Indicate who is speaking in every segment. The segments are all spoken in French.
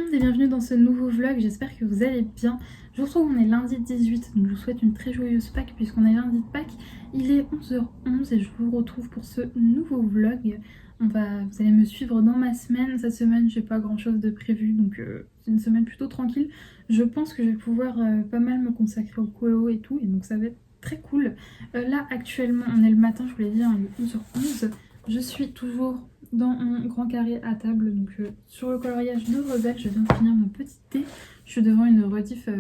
Speaker 1: monde et bienvenue dans ce nouveau vlog, j'espère que vous allez bien. Je vous retrouve, on est lundi 18, donc je vous souhaite une très joyeuse Pâques puisqu'on est lundi de Pâques. Il est 11h11 et je vous retrouve pour ce nouveau vlog. Vous allez me suivre dans ma semaine. Cette semaine, j'ai pas grand chose de prévu, donc c'est une semaine plutôt tranquille. Je pense que je vais pouvoir pas mal me consacrer au colo et tout, et donc ça va être très cool. Là, actuellement, on est le matin, je vous l'ai dit, hein, il est 11h11. Je suis toujours dans mon grand carré à table, donc sur le coloriage de Rebelle, je viens de finir mon petit thé. Je suis devant une rediff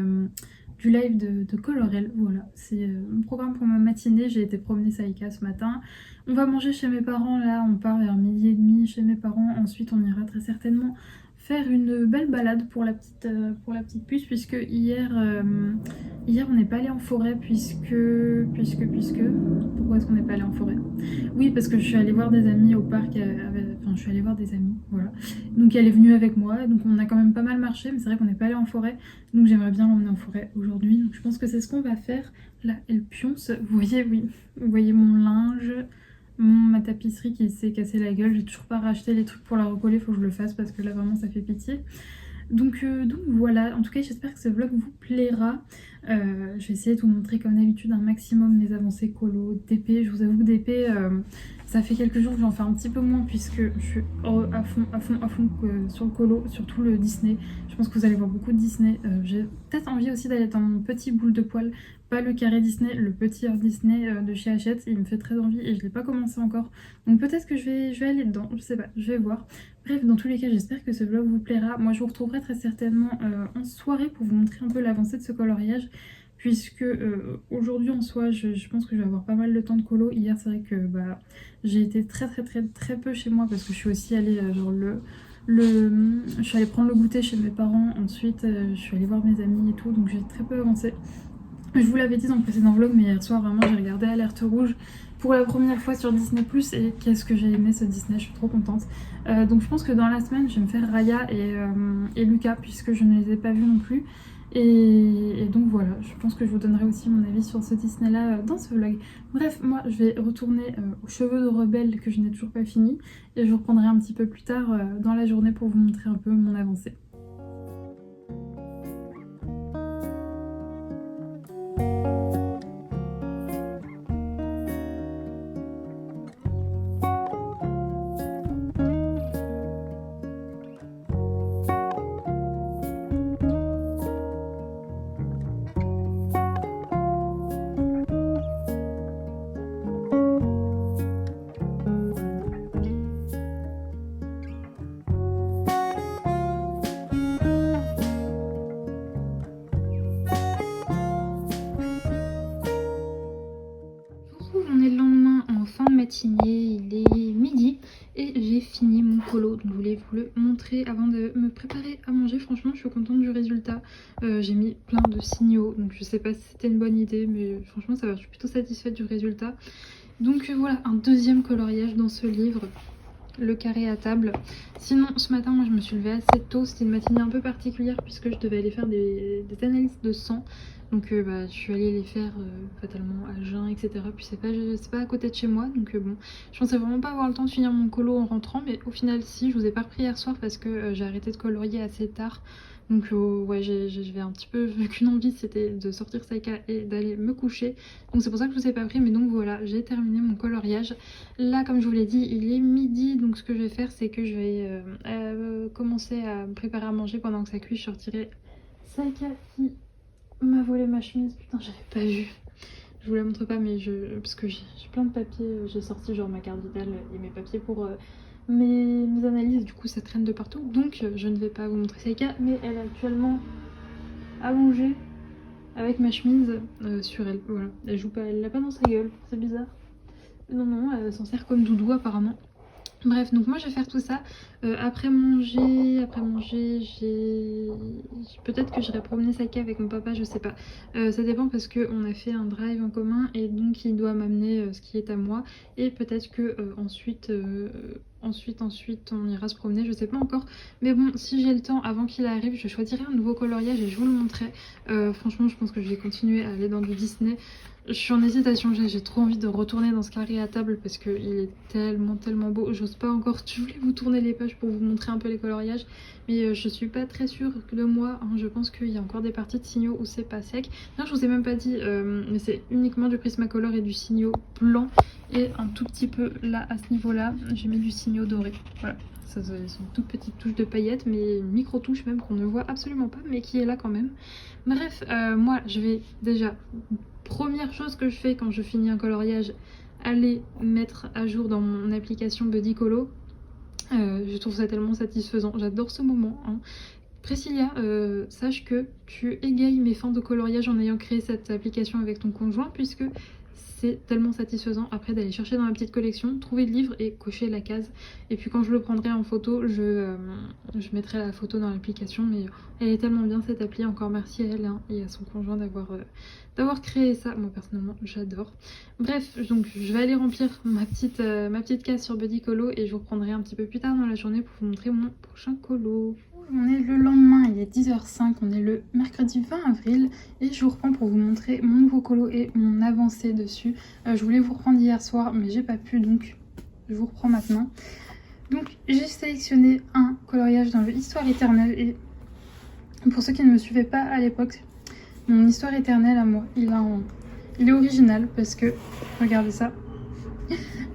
Speaker 1: du live de Colorel, voilà, c'est mon programme pour ma matinée. J'ai été promener Saïka ce matin. On va manger chez mes parents, là on part vers 12h30 chez mes parents, ensuite on ira très certainement faire une belle balade pour la petite puce, puisque hier on n'est pas allé en forêt, pourquoi est-ce qu'on n'est pas allé en forêt? Oui, parce que je suis allée voir des amis au parc, enfin je suis allée voir des amis, voilà. Donc elle est venue avec moi, donc on a quand même pas mal marché, mais c'est vrai qu'on n'est pas allé en forêt, donc j'aimerais bien l'emmener en forêt aujourd'hui. Donc je pense que c'est ce qu'on va faire. Là, elle pionce, vous voyez, oui, vous voyez mon linge, ma tapisserie qui s'est cassée la gueule. J'ai toujours pas racheté les trucs pour la recoller, faut que je le fasse parce que là vraiment ça fait pitié. Donc voilà, en tout cas j'espère que ce vlog vous plaira. Je vais essayer de vous montrer comme d'habitude un maximum mes avancées colo, DP. Je vous avoue que DP, ça fait quelques jours que j'en fais un petit peu moins puisque je suis à fond sur le colo, surtout le Disney. Je pense que vous allez voir beaucoup de Disney. J'ai peut-être envie aussi d'aller dans mon petit boule de poil, pas le carré Disney, le petit Earth Disney de chez Hachette. Il me fait très envie et je l'ai pas commencé encore. Donc peut-être que je vais aller dedans, je sais pas, je vais voir. Bref, dans tous les cas, j'espère que ce vlog vous plaira. Moi, je vous retrouverai très certainement en soirée pour vous montrer un peu l'avancée de ce coloriage. Puisque aujourd'hui en soi, je pense que je vais avoir pas mal de temps de colo. Hier, c'est vrai que j'ai été très peu chez moi parce que je suis aussi allée je suis allée prendre le goûter chez mes parents. Ensuite, je suis allée voir mes amis et tout, donc j'ai très peu avancé. Je vous l'avais dit dans le précédent vlog, mais hier soir, vraiment, j'ai regardé Alerte Rouge pour la première fois sur Disney+, et qu'est-ce que j'ai aimé ce Disney, je suis trop contente. Donc je pense que dans la semaine, je vais me faire Raya et Lucas, puisque je ne les ai pas vus non plus. Et donc voilà, je pense que je vous donnerai aussi mon avis sur ce Disney-là dans ce vlog. Bref, moi, je vais retourner aux cheveux de Rebelle que je n'ai toujours pas fini, et je vous reprendrai un petit peu plus tard dans la journée pour vous montrer un peu mon avancée. On est le lendemain en fin de matinée, il est midi et j'ai fini mon colo, donc je voulais vous le montrer avant de me préparer à manger. Franchement, je suis contente du résultat. J'ai mis plein de signaux, donc je sais pas si c'était une bonne idée, mais franchement ça va, je suis plutôt satisfaite du résultat. Donc voilà, un deuxième coloriage dans ce livre, le carré à table. Sinon, ce matin, moi je me suis levée assez tôt, c'était une matinée un peu particulière puisque je devais aller faire des analyses de sang. Donc je suis allée les faire fatalement à jeun, etc. Puis c'est pas à côté de chez moi, donc bon, je pensais vraiment pas avoir le temps de finir mon colo en rentrant, mais au final si. Je vous ai pas repris hier soir parce que j'ai arrêté de colorier assez tard. Donc ouais, j'avais un petit peu qu'une envie, c'était de sortir Saïka et d'aller me coucher. Donc c'est pour ça que je vous ai pas pris, mais donc voilà, j'ai terminé mon coloriage. Là, comme je vous l'ai dit, il est midi, donc ce que je vais faire, c'est que je vais commencer à me préparer à manger pendant que ça cuit. Je sortirai Saïka qui m'a volé ma chemise, putain j'avais pas vu. Je vous la montre pas, mais parce que j'ai plein de papiers, j'ai sorti genre ma carte vitale et mes papiers pour mes analyses, du coup ça traîne de partout, donc je ne vais pas vous montrer Saïka, mais elle est actuellement allongée avec ma chemise sur elle, voilà. Elle joue pas, elle l'a pas dans sa gueule, c'est bizarre. Non, elle s'en sert comme doudou apparemment. Bref, donc moi je vais faire tout ça. Après manger, peut-être que j'irai promener Saïka avec mon papa, je sais pas. Ça dépend parce qu'on a fait un drive en commun et donc il doit m'amener ce qui est à moi. Et peut-être que ensuite on ira se promener, je sais pas encore. Mais bon, si j'ai le temps avant qu'il arrive, je choisirai un nouveau coloriage et je vous le montrerai. Franchement, je pense que je vais continuer à aller dans du Disney. Je suis en hésitation, j'ai trop envie de retourner dans ce carré à table parce qu'il est tellement beau. J'ose pas encore, je voulais vous tourner les pages pour vous montrer un peu les coloriages, mais je suis pas très sûre de moi, hein. Je pense qu'il y a encore des parties de signaux où c'est pas sec. Non, je vous ai même pas dit, mais c'est uniquement du Prismacolor et du signaux blanc et un tout petit peu là, à ce niveau-là, j'ai mis du signaux doré. Voilà. Ça, c'est une toute petite touche de paillettes, mais une micro touche même qu'on ne voit absolument pas, mais qui est là quand même. Bref, moi je vais déjà, première chose que je fais quand je finis un coloriage, aller mettre à jour dans mon application Buddy Colo. Je trouve ça tellement satisfaisant, j'adore ce moment, hein. Priscilla, sache que tu égayes mes fins de coloriage en ayant créé cette application avec ton conjoint, puisque c'est tellement satisfaisant après d'aller chercher dans la petite collection, trouver le livre et cocher la case. Et puis quand je le prendrai en photo, je mettrai la photo dans l'application. Mais elle est tellement bien cette appli, encore merci à elle, hein, et à son conjoint d'avoir créé ça. Moi personnellement j'adore. Bref, donc je vais aller remplir ma petite case sur Buddy Colo et je vous reprendrai un petit peu plus tard dans la journée pour vous montrer mon prochain colo. On est le lendemain, il est 10h05, on est le mercredi 20 avril et je vous reprends pour vous montrer mon nouveau colo et mon avancée dessus. Je voulais vous reprendre hier soir mais j'ai pas pu, donc je vous reprends maintenant. Donc j'ai sélectionné un coloriage dans le Histoire éternelle et pour ceux qui ne me suivaient pas à l'époque, mon Histoire éternelle à moi, il est original parce que, regardez ça,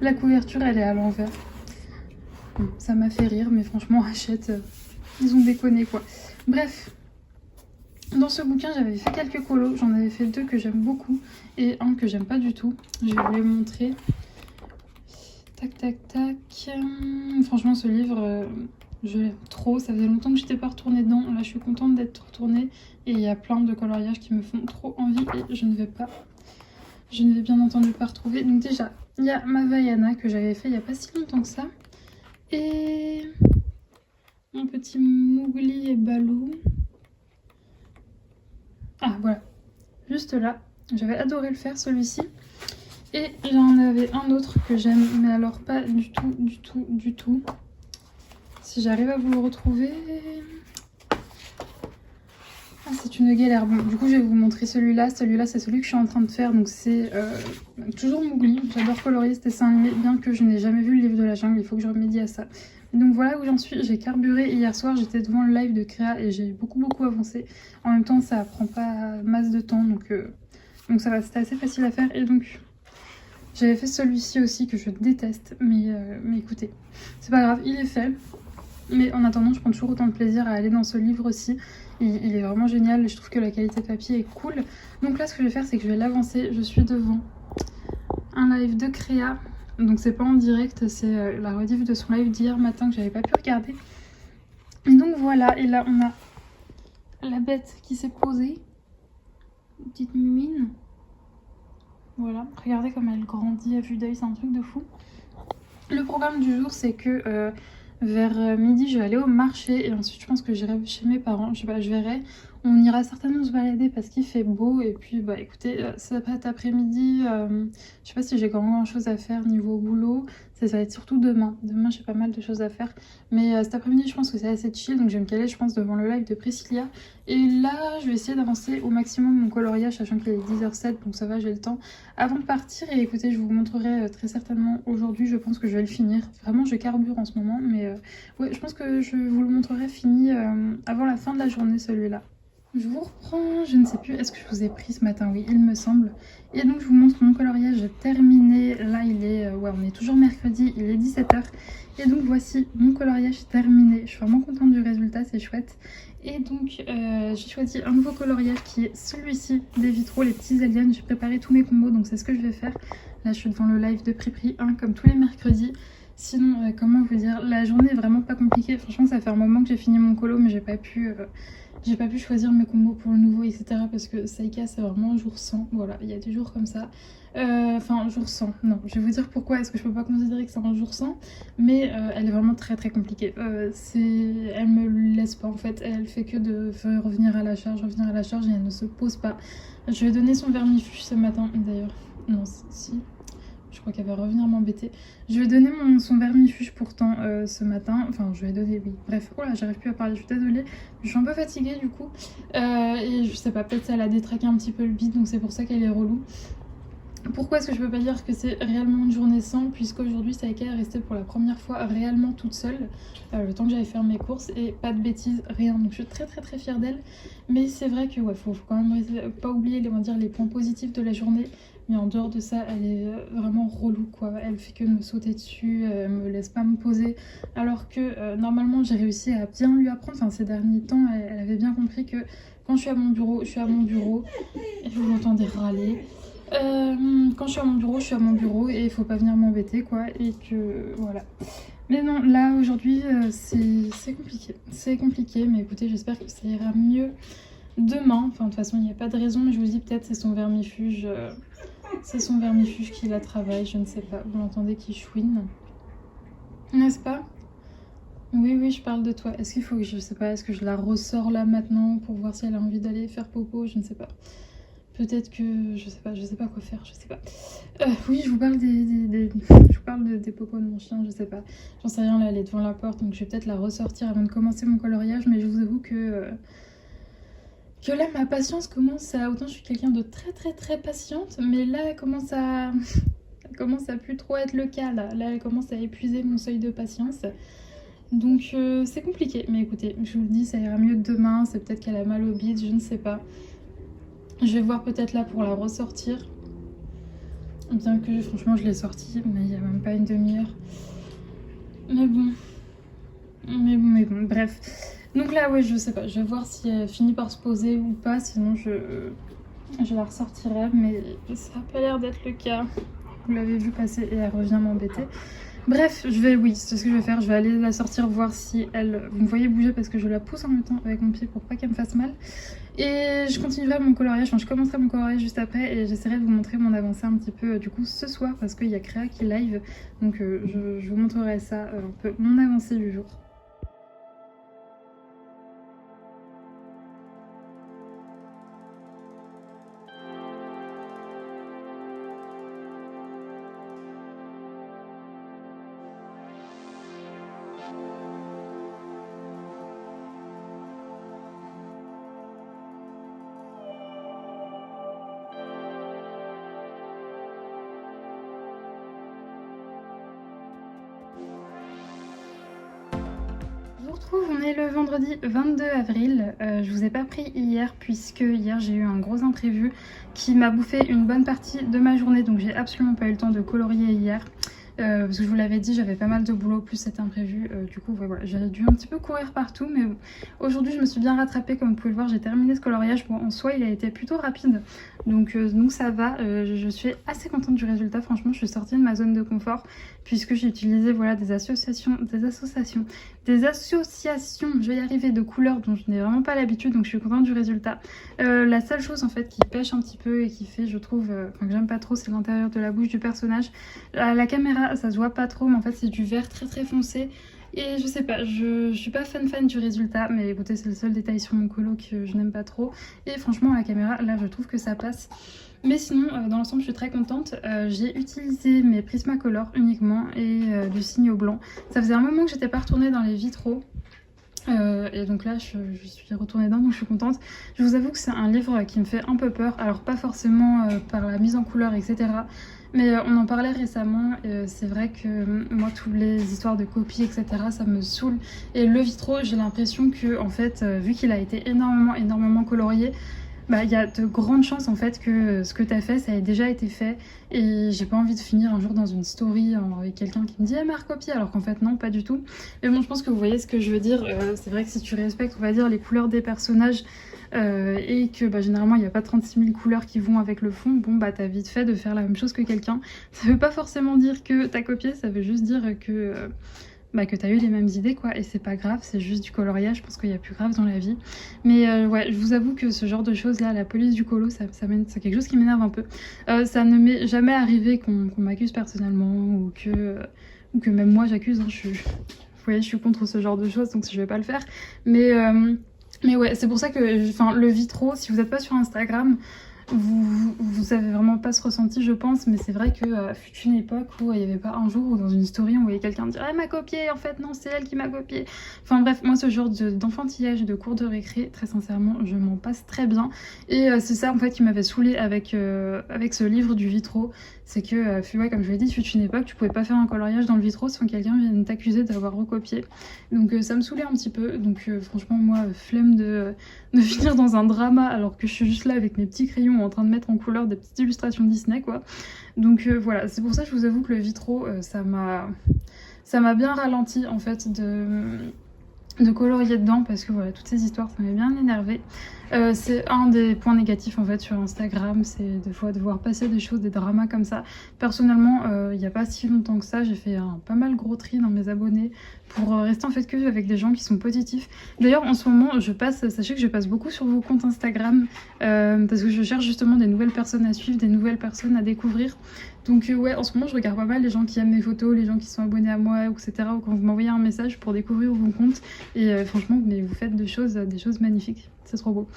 Speaker 1: la couverture elle est à l'envers. Bon, ça m'a fait rire mais franchement Hachette... ils ont déconné quoi. Bref, dans ce bouquin j'avais fait quelques colos, j'en avais fait 2 que j'aime beaucoup et un que j'aime pas du tout. Je vais vous les montrer. Tac tac tac. Franchement ce livre, je l'aime trop, ça faisait longtemps que j'étais pas retournée dedans. Là je suis contente d'être retournée et il y a plein de coloriages qui me font trop envie et je ne vais bien entendu pas retrouver. Donc déjà, il y a ma Vaiana que j'avais fait il y a pas si longtemps que ça. Et... mon petit Mowgli et Baloo. Ah voilà, juste là. J'avais adoré le faire celui-ci. Et j'en avais un autre que j'aime, mais alors pas du tout. Si j'arrive à vous le retrouver... ah, c'est une galère. Bon, du coup, je vais vous montrer celui-là. Celui-là, c'est celui que je suis en train de faire. Donc, c'est toujours Mowgli. J'adore colorier ce dessin animé, bien que je n'ai jamais vu le livre de la jungle. Il faut que je remédie à ça. Donc voilà où j'en suis, j'ai carburé hier soir, j'étais devant le live de Créa et j'ai beaucoup avancé. En même temps ça prend pas masse de temps donc ça va, c'était assez facile à faire. Et donc j'avais fait celui-ci aussi que je déteste, mais écoutez, c'est pas grave, il est fait. Mais en attendant je prends toujours autant de plaisir à aller dans ce livre aussi. Il est vraiment génial, je trouve que la qualité de papier est cool. Donc là ce que je vais faire c'est que je vais l'avancer, je suis devant un live de Créa. Donc c'est pas en direct, c'est la rediff de son live d'hier matin que j'avais pas pu regarder. Et donc voilà, et là on a la bête qui s'est posée. Une petite mimine. Voilà, regardez comme elle grandit à vue d'œil, c'est un truc de fou. Le programme du jour c'est que vers midi je vais aller au marché et ensuite je pense que j'irai chez mes parents, je sais pas, je verrai. On ira certainement se balader parce qu'il fait beau et puis bah écoutez, cet après-midi, je sais pas si j'ai grand chose à faire niveau boulot, ça va être surtout demain. Demain j'ai pas mal de choses à faire, mais cet après-midi je pense que c'est assez chill donc je vais me caler je pense devant le live de Priscilla. Et là je vais essayer d'avancer au maximum mon coloriage sachant qu'il est 10h07 donc ça va, j'ai le temps avant de partir. Et écoutez je vous montrerai très certainement aujourd'hui, je pense que je vais le finir. Vraiment je carbure en ce moment mais ouais je pense que je vous le montrerai fini avant la fin de la journée celui-là. Je vous reprends, je ne sais plus, est-ce que je vous ai pris ce matin? Oui, il me semble. Et donc je vous montre mon coloriage terminé. Là il est, ouais on est toujours mercredi, il est 17h. Et donc voici mon coloriage terminé. Je suis vraiment contente du résultat, c'est chouette. Et donc j'ai choisi un nouveau coloriage qui est celui-ci, des vitraux, les petits aliens. J'ai préparé tous mes combos, donc c'est ce que je vais faire. Là je suis devant le live de Pripri 1 comme tous les mercredis. Sinon, comment vous dire, la journée est vraiment pas compliquée. Franchement ça fait un moment que j'ai fini mon colo mais j'ai pas pu choisir mes combos pour le nouveau, etc. Parce que Saïka, c'est vraiment un jour sans. Voilà, il y a des jours comme ça. Enfin, jour sans. Non, je vais vous dire pourquoi est-ce que je peux pas considérer que c'est un jour sans. Mais elle est vraiment très compliquée. Elle me laisse pas en fait. Elle fait que de faire revenir à la charge et elle ne se pose pas. Je lui ai donné son vermifuge ce matin d'ailleurs. Non, si. Je crois qu'elle va revenir m'embêter. Je lui ai donné son vermifuge pourtant ce matin. Enfin, je lui ai donné, oui. Bref, oh là, j'arrive plus à parler, je suis désolée. Je suis un peu fatiguée du coup. Et je sais pas, peut-être ça elle a détraqué un petit peu le bide, donc c'est pour ça qu'elle est relou. Pourquoi est-ce que je peux pas dire que c'est réellement une journée sans, puisqu'aujourd'hui Saïka est restée pour la première fois réellement toute seule, le temps que j'allais faire mes courses, et pas de bêtises, rien, donc je suis très très très fière d'elle. Mais c'est vrai que ouais, faut quand même pas oublier on va dire, les points positifs de la journée, mais en dehors de ça, elle est vraiment relou quoi, elle fait que me sauter dessus, elle me laisse pas me poser, alors que normalement j'ai réussi à bien lui apprendre, enfin ces derniers temps, elle avait bien compris que quand je suis à mon bureau, je suis à mon bureau, et vous m'entendez râler. Quand je suis à mon bureau, je suis à mon bureau et il faut pas venir m'embêter quoi, et que voilà. Mais non, là aujourd'hui c'est compliqué. C'est compliqué, mais écoutez, j'espère que ça ira mieux demain. Enfin, de toute façon, il n'y a pas de raison, mais je vous dis peut-être c'est son vermifuge. C'est son vermifuge qui la travaille, je ne sais pas. Vous l'entendez qui chouine, n'est-ce pas? Oui, oui, je parle de toi. Est-ce qu'il faut que je sais pas, est-ce que je la ressors là maintenant pour voir si elle a envie d'aller faire popo? Je ne sais pas. Peut-être que je sais pas quoi faire, je sais pas. Oui, je vous parle je vous parle des popos de mon chien, je sais pas. J'en sais rien, là, elle est devant la porte, donc je vais peut-être la ressortir avant de commencer mon coloriage, mais je vous avoue que là, ma patience commence à... Autant je suis quelqu'un de très très très patiente, mais là, elle commence à... elle commence à plus trop être le cas, là. Là, elle commence à épuiser mon seuil de patience. Donc c'est compliqué, mais écoutez, je vous le dis, ça ira mieux demain, c'est peut-être qu'elle a mal au bide, je ne sais pas. Je vais voir peut-être là pour la ressortir. Bien que franchement je l'ai sortie, mais il n'y a même pas une demi-heure. Mais bon. Mais bon, bref. Donc là, ouais, je sais pas. Je vais voir si elle finit par se poser ou pas. Sinon, je la ressortirai. Mais ça n'a pas l'air d'être le cas. Vous l'avez vu passer et elle revient m'embêter. Bref, oui, c'est ce que je vais faire. Je vais aller la sortir, voir si elle... Vous me voyez bouger parce que je la pousse en même temps avec mon pied pour pas qu'elle me fasse mal. Et je continuerai mon coloriage, enfin je commencerai mon coloriage juste après et j'essaierai de vous montrer mon avancée un petit peu du coup ce soir parce qu'il y a Créa qui live. Donc je vous montrerai ça un peu, mon avancée du jour. Je vous retrouve, on est le vendredi 22 avril. Je vous ai pas pris hier puisque hier j'ai eu un gros imprévu qui m'a bouffé une bonne partie de ma journée, donc j'ai absolument pas eu le temps de colorier hier. Parce que je vous l'avais dit, j'avais pas mal de boulot plus cet imprévu, du coup ouais, voilà, j'ai dû un petit peu courir partout, mais aujourd'hui je me suis bien rattrapée, comme vous pouvez le voir, j'ai terminé ce coloriage. Bon, en soi il a été plutôt rapide, donc ça va, je suis assez contente du résultat. Franchement je suis sortie de ma zone de confort puisque j'ai utilisé voilà, des associations, je vais y arriver, de couleurs dont je n'ai vraiment pas l'habitude, donc je suis contente du résultat. La seule chose en fait qui pêche un petit peu et qui fait, je trouve, que j'aime pas trop, c'est l'intérieur de la bouche du personnage. À la caméra ça se voit pas trop, mais en fait c'est du vert très très foncé et je sais pas, je suis pas fan du résultat, mais écoutez, c'est le seul détail sur mon colo que je n'aime pas trop et franchement à la caméra là je trouve que ça passe. Mais sinon, dans l'ensemble, je suis très contente. J'ai utilisé mes Prismacolor uniquement et du Signo blanc. Ça faisait un moment que j'étais pas retournée dans les vitraux. Et donc là je suis retournée dedans, donc je suis contente. Je vous avoue que c'est un livre qui me fait un peu peur, alors pas forcément par la mise en couleur etc, mais on en parlait récemment. C'est vrai que moi toutes les histoires de copies etc ça me saoule, et le vitro j'ai l'impression que en fait vu qu'il a été énormément colorié, bah, y a de grandes chances en fait que ce que tu as fait, ça ait déjà été fait. Et j'ai pas envie de finir un jour dans une story avec quelqu'un qui me dit « Ah, ma recopie !» alors qu'en fait non, pas du tout. Mais bon, je pense que vous voyez ce que je veux dire. C'est vrai que si tu respectes, on va dire, les couleurs des personnages et que bah, généralement il n'y a pas 36 000 couleurs qui vont avec le fond, bon bah t'as vite fait de faire la même chose que quelqu'un. Ça veut pas forcément dire que t'as copié, ça veut juste dire que... que t'as eu les mêmes idées quoi, et c'est pas grave, c'est juste du coloriage, je pense qu'il y a plus grave dans la vie. Mais ouais, je vous avoue que ce genre de choses là, la police du colo, c'est quelque chose qui m'énerve un peu. Ça ne m'est jamais arrivé qu'on m'accuse personnellement ou que même moi j'accuse, hein. Vous voyez, je suis contre ce genre de choses, donc je vais pas le faire. Mais ouais, c'est pour ça que le vitro, si vous n'êtes pas sur Instagram, vous avez vraiment pas ce ressenti, je pense, mais c'est vrai que fut une époque où il n'y avait pas un jour où dans une story on voyait quelqu'un dire elle m'a copié, en fait non c'est elle qui m'a copié. Enfin bref, moi ce genre d'enfantillage de cours de récré, très sincèrement je m'en passe très bien, et c'est ça en fait qui m'avait saoulée avec ce livre du Vitro, c'est que ouais, comme je l'ai dit, fut une époque tu pouvais pas faire un coloriage dans le Vitro sans que quelqu'un vienne t'accuser d'avoir recopié, donc ça me saoulait un petit peu, donc franchement moi flemme de finir dans un drama alors que je suis juste là avec mes petits crayons en train de mettre en couleur des petites illustrations Disney quoi. Donc voilà, c'est pour ça que je vous avoue que le Vitro ça m'a bien ralenti en fait de colorier dedans, parce que voilà, toutes ces histoires ça m'a bien énervé. C'est un des points négatifs en fait sur Instagram, c'est des fois de voir passer des choses, des dramas comme ça. Personnellement il n'y a pas si longtemps que ça j'ai fait un pas mal gros tri dans mes abonnés pour rester en fait que avec des gens qui sont positifs. D'ailleurs en ce moment sachez que je passe beaucoup sur vos comptes Instagram parce que je cherche justement des nouvelles personnes à suivre, des nouvelles personnes à découvrir. Donc ouais, en ce moment je regarde pas mal les gens qui aiment mes photos, les gens qui sont abonnés à moi, etc. Ou quand vous m'envoyez un message pour découvrir vos comptes. Et franchement, mais vous faites des choses magnifiques, c'est trop beau.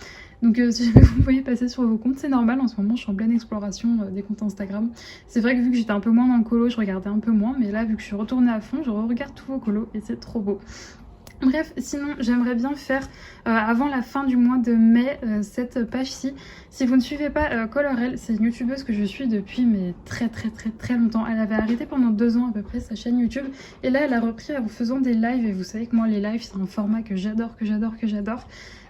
Speaker 1: Donc si jamais vous me voyez passer sur vos comptes, c'est normal, en ce moment je suis en pleine exploration des comptes Instagram. C'est vrai que vu que j'étais un peu moins dans le colo, je regardais un peu moins, mais là vu que je suis retournée à fond, je regarde tous vos colos et c'est trop beau. Bref, sinon j'aimerais bien faire avant la fin du mois de mai cette page-ci. Si vous ne suivez pas Colorel, c'est une youtubeuse que je suis depuis mais très longtemps. Elle avait arrêté pendant 2 ans à peu près sa chaîne YouTube, et là elle a repris en faisant des lives, et vous savez que moi les lives c'est un format que j'adore.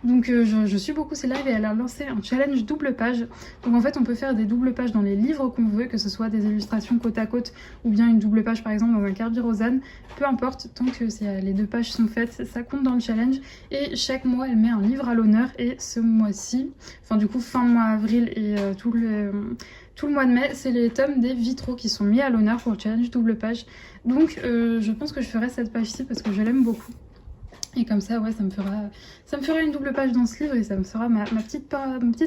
Speaker 1: Donc je suis beaucoup ces lives, et elle a lancé un challenge double page. Donc en fait on peut faire des doubles pages dans les livres qu'on veut, que ce soit des illustrations côte à côte ou bien une double page par exemple dans un Kerby Rosanne, peu importe, tant que les 2 pages sont faites, ça compte dans le challenge. Et chaque mois elle met un livre à l'honneur, et ce mois-ci, enfin du coup fin mois avril et tout le mois de mai, c'est les tomes des Vitro qui sont mis à l'honneur pour le challenge double page. Donc je pense que je ferai cette page-ci parce que je l'aime beaucoup. Et comme ça, ouais, ça me fera une double page dans ce livre, et ça me fera ma petite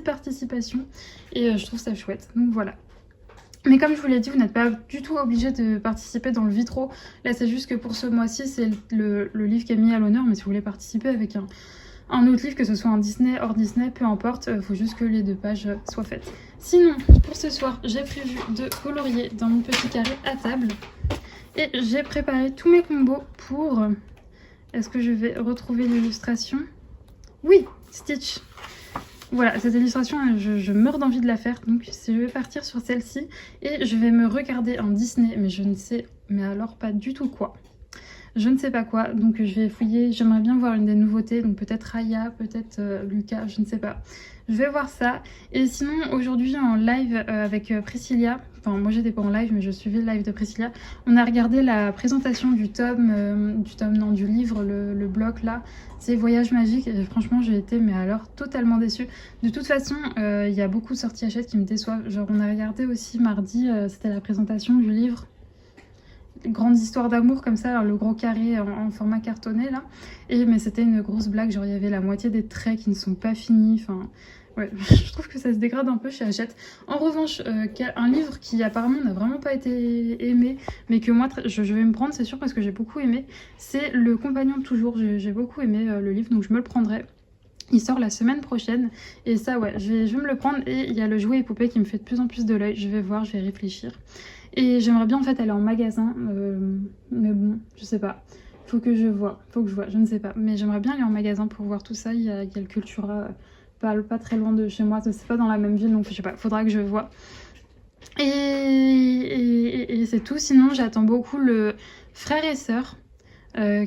Speaker 1: participation. Et je trouve ça chouette. Donc voilà. Mais comme je vous l'ai dit, vous n'êtes pas du tout obligé de participer dans le Vitro. Là, c'est juste que pour ce mois-ci, c'est le livre qui est mis à l'honneur. Mais si vous voulez participer avec un autre livre, que ce soit un Disney, hors Disney, peu importe, il faut juste que les 2 pages soient faites. Sinon, pour ce soir, j'ai prévu de colorier dans mon petit carré à table. Et j'ai préparé tous mes combos pour... Est-ce que je vais retrouver l'illustration? Oui, Stitch. Voilà, cette illustration, je meurs d'envie de la faire. Donc je vais partir sur celle-ci. Et je vais me regarder un Disney, mais je ne sais, mais alors pas du tout quoi. Je ne sais pas quoi, donc je vais fouiller. J'aimerais bien voir une des nouveautés, donc peut-être Raya, peut-être Lucas, je ne sais pas. Je vais voir ça. Et sinon, aujourd'hui en live avec Priscilla, enfin moi j'étais pas en live, mais je suivais le live de Priscilla, on a regardé la présentation du livre, le bloc là, c'est Voyage Magique, et franchement j'ai été, mais alors, totalement déçue. De toute façon, il y a beaucoup de sorties Hachette qui me déçoivent. Genre on a regardé aussi mardi, c'était la présentation du livre Grande histoire d'amour, comme ça, le gros carré en format cartonné là, mais c'était une grosse blague, genre il y avait la moitié des traits qui ne sont pas finis, enfin ouais, je trouve que ça se dégrade un peu chez Hachette. En revanche, un livre qui apparemment n'a vraiment pas été aimé, mais que moi je vais me prendre, c'est sûr, parce que j'ai beaucoup aimé, c'est Le Compagnon de Toujours. J'ai beaucoup aimé le livre, donc je me le prendrai. Il sort la semaine prochaine, et ça ouais, je vais me le prendre. Et il y a le jouet et poupée qui me fait de plus en plus de l'œil, je vais voir, je vais réfléchir. Et j'aimerais bien en fait aller en magasin, mais bon, je sais pas. Faut que je vois, je ne sais pas. Mais j'aimerais bien aller en magasin pour voir tout ça. Il y a le Cultura, pas très loin de chez moi, c'est pas dans la même ville, donc je sais pas, faudra que je vois. Et c'est tout. Sinon j'attends beaucoup le Frères et Sœurs.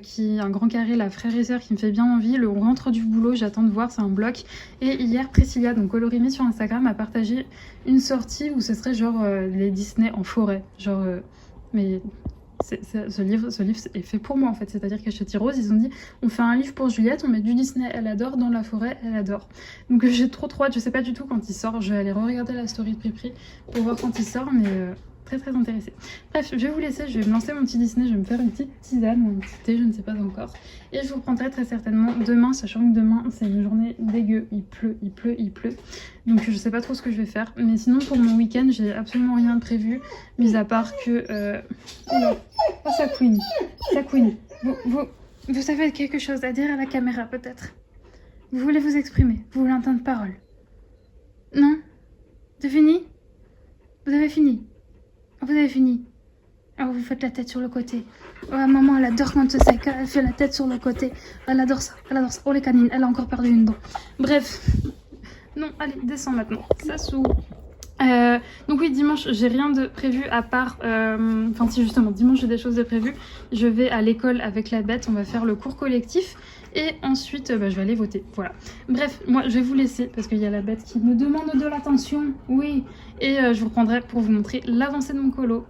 Speaker 1: Qui un grand carré, la Frères et Sœurs, qui me fait bien envie. On rentre du boulot, j'attends de voir, c'est un bloc. Et hier Priscilla, donc Colorimi sur Instagram, a partagé une sortie où ce serait genre les Disney en forêt, genre mais ce livre est fait pour moi en fait, c'est-à-dire qu'à Châti Rose ils ont dit on fait un livre pour Juliette, on met du Disney, elle adore, dans la forêt, elle adore. Donc j'ai trop hâte, je sais pas du tout quand il sort, je vais aller re-regarder la story de Pripri pour voir quand il sort, mais très intéressée. Bref, je vais vous laisser, je vais me lancer mon petit Disney, je vais me faire une petite tisane ou un petit thé, je ne sais pas encore. Et je vous reprendrai très certainement demain, sachant que demain c'est une journée dégueu, il pleut. Donc je sais pas trop ce que je vais faire. Mais sinon pour mon week-end, j'ai absolument rien de prévu, mis à part que... Oula, oh ça couine. Vous avez quelque chose à dire à la caméra peut-être? Vous voulez vous exprimer? Vous voulez entendre parole? Non? C'est fini? Vous avez fini? Vous avez fini? Alors vous faites la tête sur le côté. Ouais, maman, elle adore quand elle fait la tête sur le côté. Elle adore ça, elle adore ça. Oh les canines, elle a encore perdu une dent. Bref. Non, allez, descends maintenant. Ça s'ouvre. Donc oui, dimanche, j'ai rien de prévu à part... Enfin si, justement, dimanche, j'ai des choses de prévues. Je vais à l'école avec la bête, on va faire le cours collectif. Et ensuite, je vais aller voter, voilà. Bref, moi, je vais vous laisser parce qu'il y a la bête qui me demande de l'attention. Oui, et je vous reprendrai pour vous montrer l'avancée de mon colo.